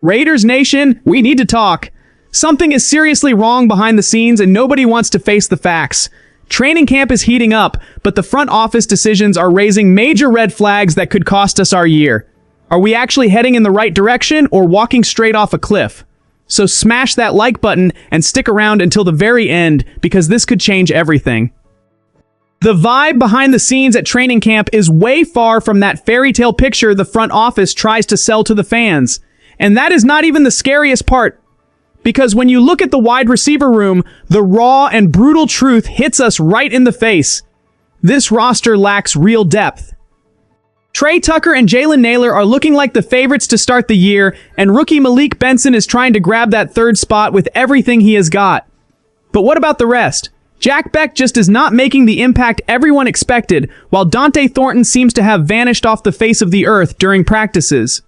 Raiders Nation, we need to talk. Something is seriously wrong behind the scenes and nobody wants to face the facts. Training camp is heating up, but the front office decisions are raising major red flags that could cost us our year. Are we actually heading in the right direction or walking straight off a cliff? So smash that like button and stick around until the very end because this could change everything. The vibe behind the scenes at training camp is way far from that fairy tale picture the front office tries to sell to the fans. And that is not even the scariest part. Because when you look at the wide receiver room, the raw and brutal truth hits us right in the face. This roster lacks real depth. Trey Tucker and Jalen Nailor are looking like the favorites to start the year, and rookie Malik Benson is trying to grab that third spot with everything he has got. But what about the rest? Jack Beck just is not making the impact everyone expected, while Dante Thornton seems to have vanished off the face of the earth during practices.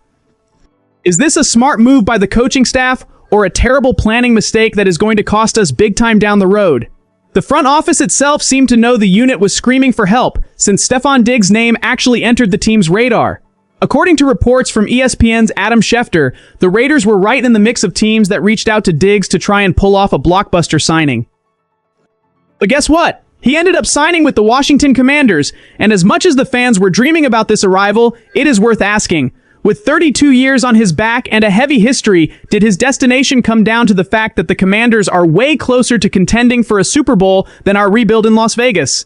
Is this a smart move by the coaching staff, or a terrible planning mistake that is going to cost us big time down the road? The front office itself seemed to know the unit was screaming for help, since Stephon Diggs' name actually entered the team's radar. According to reports from ESPN's Adam Schefter, the Raiders were right in the mix of teams that reached out to Diggs to try and pull off a blockbuster signing. But guess what? He ended up signing with the Washington Commanders, and as much as the fans were dreaming about this arrival, it is worth asking. With 32 years on his back and a heavy history, did his destination come down to the fact that the Commanders are way closer to contending for a Super Bowl than our rebuild in Las Vegas?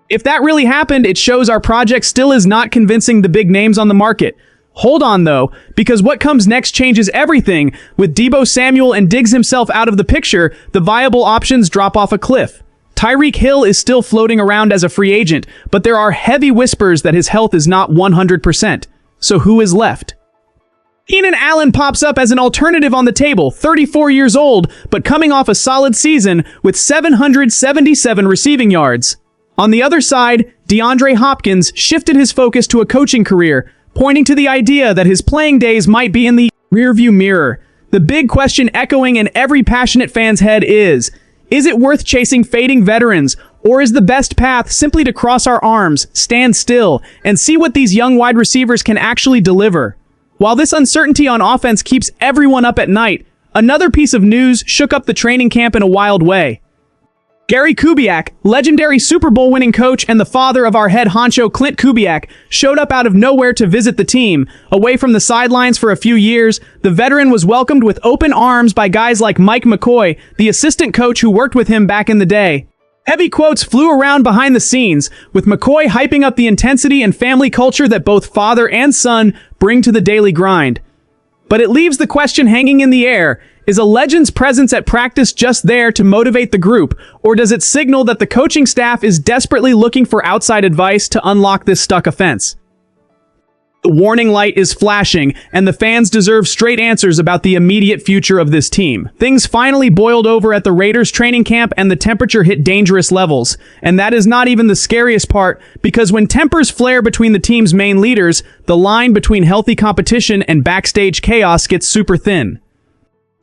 If that really happened, it shows our project still is not convincing the big names on the market. Hold on though, because what comes next changes everything. With Deebo Samuel and Diggs himself out of the picture, the viable options drop off a cliff. Tyreek Hill is still floating around as a free agent, but there are heavy whispers that his health is not 100%. So who is left? Keenan Allen pops up as an alternative on the table, 34 years old, but coming off a solid season with 777 receiving yards. On the other side, DeAndre Hopkins shifted his focus to a coaching career, pointing to the idea that his playing days might be in the rearview mirror. The big question echoing in every passionate fan's head is it worth chasing fading veterans, or is the best path simply to cross our arms, stand still, and see what these young wide receivers can actually deliver? While this uncertainty on offense keeps everyone up at night, another piece of news shook up the training camp in a wild way. Gary Kubiak, legendary Super Bowl winning coach and the father of our head honcho Clint Kubiak, showed up out of nowhere to visit the team. Away from the sidelines for a few years, the veteran was welcomed with open arms by guys like Mike McCoy, the assistant coach who worked with him back in the day. Heavy quotes flew around behind the scenes, with McCoy hyping up the intensity and family culture that both father and son bring to the daily grind. But it leaves the question hanging in the air. Is a legend's presence at practice just there to motivate the group, or does it signal that the coaching staff is desperately looking for outside advice to unlock this stuck offense? The warning light is flashing, and the fans deserve straight answers about the immediate future of this team. Things finally boiled over at the Raiders training camp and the temperature hit dangerous levels. And that is not even the scariest part, because when tempers flare between the team's main leaders, the line between healthy competition and backstage chaos gets super thin.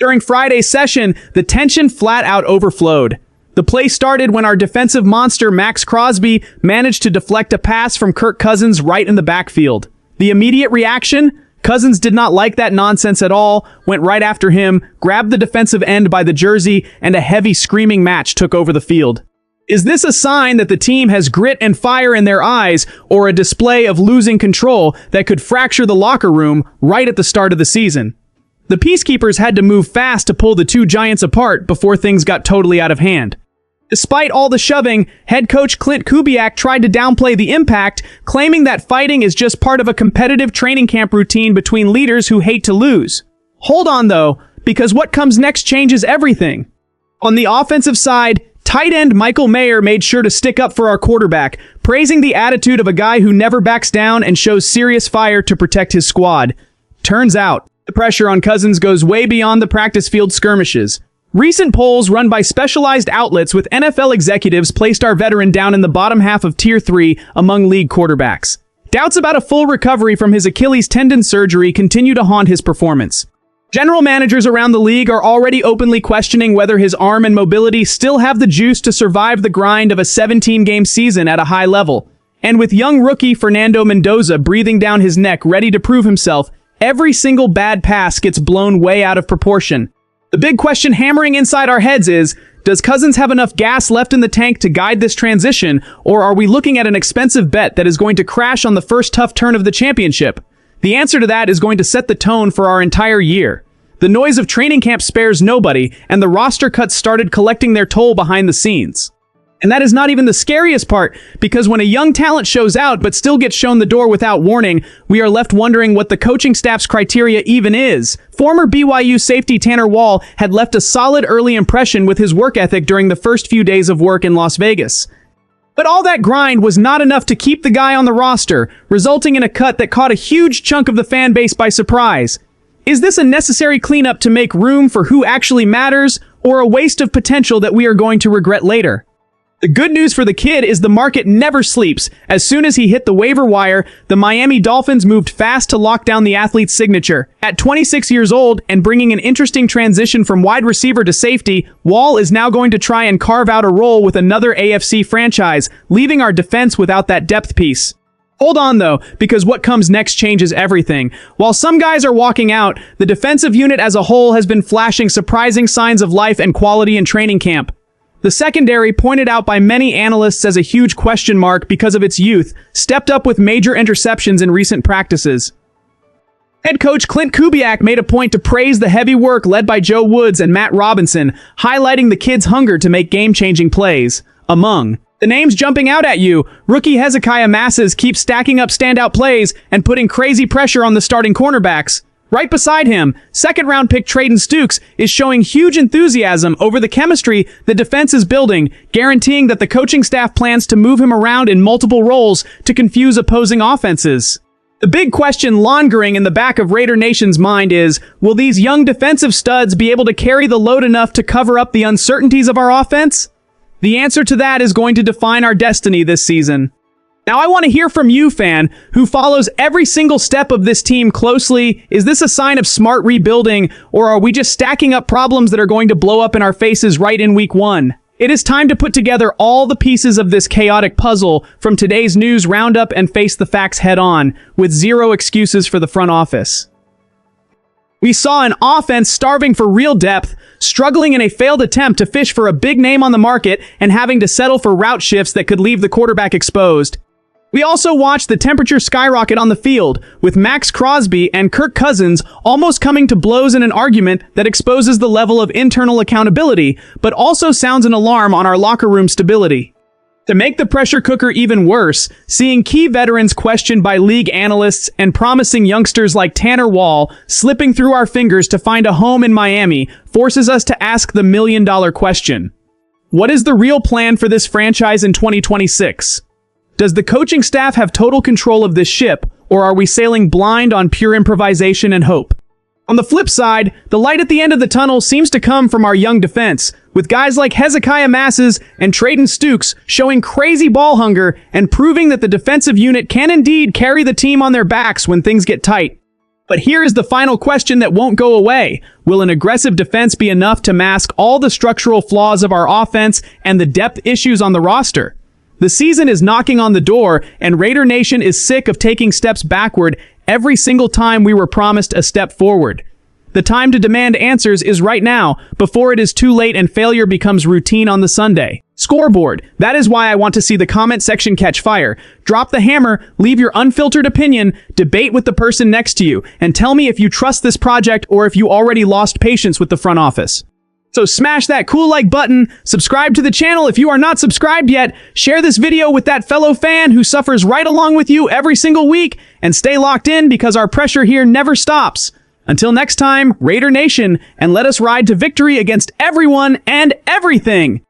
During Friday's session, the tension flat out overflowed. The play started when our defensive monster Maxx Crosby managed to deflect a pass from Kirk Cousins right in the backfield. The immediate reaction? Cousins did not like that nonsense at all, went right after him, grabbed the defensive end by the jersey, and a heavy screaming match took over the field. Is this a sign that the team has grit and fire in their eyes, or a display of losing control that could fracture the locker room right at the start of the season? The Peacekeepers had to move fast to pull the two giants apart before things got totally out of hand. Despite all the shoving, head coach Clint Kubiak tried to downplay the impact, claiming that fighting is just part of a competitive training camp routine between leaders who hate to lose. Hold on though, because what comes next changes everything. On the offensive side, tight end Michael Mayer made sure to stick up for our quarterback, praising the attitude of a guy who never backs down and shows serious fire to protect his squad. Turns out, the pressure on Cousins goes way beyond the practice field skirmishes. Recent polls run by specialized outlets with NFL executives placed our veteran down in the bottom half of Tier 3 among league quarterbacks. Doubts about a full recovery from his Achilles tendon surgery continue to haunt his performance. General managers around the league are already openly questioning whether his arm and mobility still have the juice to survive the grind of a 17-game season at a high level. And with young rookie Fernando Mendoza breathing down his neck ready to prove himself, every single bad pass gets blown way out of proportion. The big question hammering inside our heads is, does Cousins have enough gas left in the tank to guide this transition, or are we looking at an expensive bet that is going to crash on the first tough turn of the championship? The answer to that is going to set the tone for our entire year. The noise of training camp spares nobody, and the roster cuts started collecting their toll behind the scenes. And that is not even the scariest part, because when a young talent shows out but still gets shown the door without warning, we are left wondering what the coaching staff's criteria even is. Former BYU safety Tanner Wall had left a solid early impression with his work ethic during the first few days of work in Las Vegas. But all that grind was not enough to keep the guy on the roster, resulting in a cut that caught a huge chunk of the fan base by surprise. Is this a necessary cleanup to make room for who actually matters, or a waste of potential that we are going to regret later? The good news for the kid is the market never sleeps. As soon as he hit the waiver wire, the Miami Dolphins moved fast to lock down the athlete's signature. At 26 years old and bringing an interesting transition from wide receiver to safety, Wall is now going to try and carve out a role with another AFC franchise, leaving our defense without that depth piece. Hold on though, because what comes next changes everything. While some guys are walking out, the defensive unit as a whole has been flashing surprising signs of life and quality in training camp. The secondary, pointed out by many analysts as a huge question mark because of its youth, stepped up with major interceptions in recent practices. Head coach Clint Kubiak made a point to praise the heavy work led by Joe Woods and Matt Robinson, highlighting the kids' hunger to make game-changing plays. Among the names jumping out at you, rookie Hezekiah Masses keeps stacking up standout plays and putting crazy pressure on the starting cornerbacks. Right beside him, second-round pick Trayden Stukes is showing huge enthusiasm over the chemistry the defense is building, guaranteeing that the coaching staff plans to move him around in multiple roles to confuse opposing offenses. The big question lingering in the back of Raider Nation's mind is, will these young defensive studs be able to carry the load enough to cover up the uncertainties of our offense? The answer to that is going to define our destiny this season. Now, I want to hear from you, fan, who follows every single step of this team closely. Is this a sign of smart rebuilding, or are we just stacking up problems that are going to blow up in our faces right in week one? It is time to put together all the pieces of this chaotic puzzle from today's news roundup and face the facts head on, with zero excuses for the front office. We saw an offense starving for real depth, struggling in a failed attempt to fish for a big name on the market, and having to settle for route shifts that could leave the quarterback exposed. We also watched the temperature skyrocket on the field, with Maxx Crosby and Kirk Cousins almost coming to blows in an argument that exposes the level of internal accountability, but also sounds an alarm on our locker room stability. To make the pressure cooker even worse, seeing key veterans questioned by league analysts and promising youngsters like Tanner Wall slipping through our fingers to find a home in Miami forces us to ask the million-dollar question. What is the real plan for this franchise in 2026? Does the coaching staff have total control of this ship, or are we sailing blind on pure improvisation and hope? On the flip side, the light at the end of the tunnel seems to come from our young defense, with guys like Hezekiah Masses and Trayden Stukes showing crazy ball hunger and proving that the defensive unit can indeed carry the team on their backs when things get tight. But here is the final question that won't go away. Will an aggressive defense be enough to mask all the structural flaws of our offense and the depth issues on the roster? The season is knocking on the door, and Raider Nation is sick of taking steps backward every single time we were promised a step forward. The time to demand answers is right now, before it is too late and failure becomes routine on the Sunday. Scoreboard. That is why I want to see the comment section catch fire. Drop the hammer, leave your unfiltered opinion, debate with the person next to you, and tell me if you trust this project or if you already lost patience with the front office. So smash that cool like button, subscribe to the channel if you are not subscribed yet, share this video with that fellow fan who suffers right along with you every single week, and stay locked in because our pressure here never stops. Until next time, Raider Nation, and let us ride to victory against everyone and everything!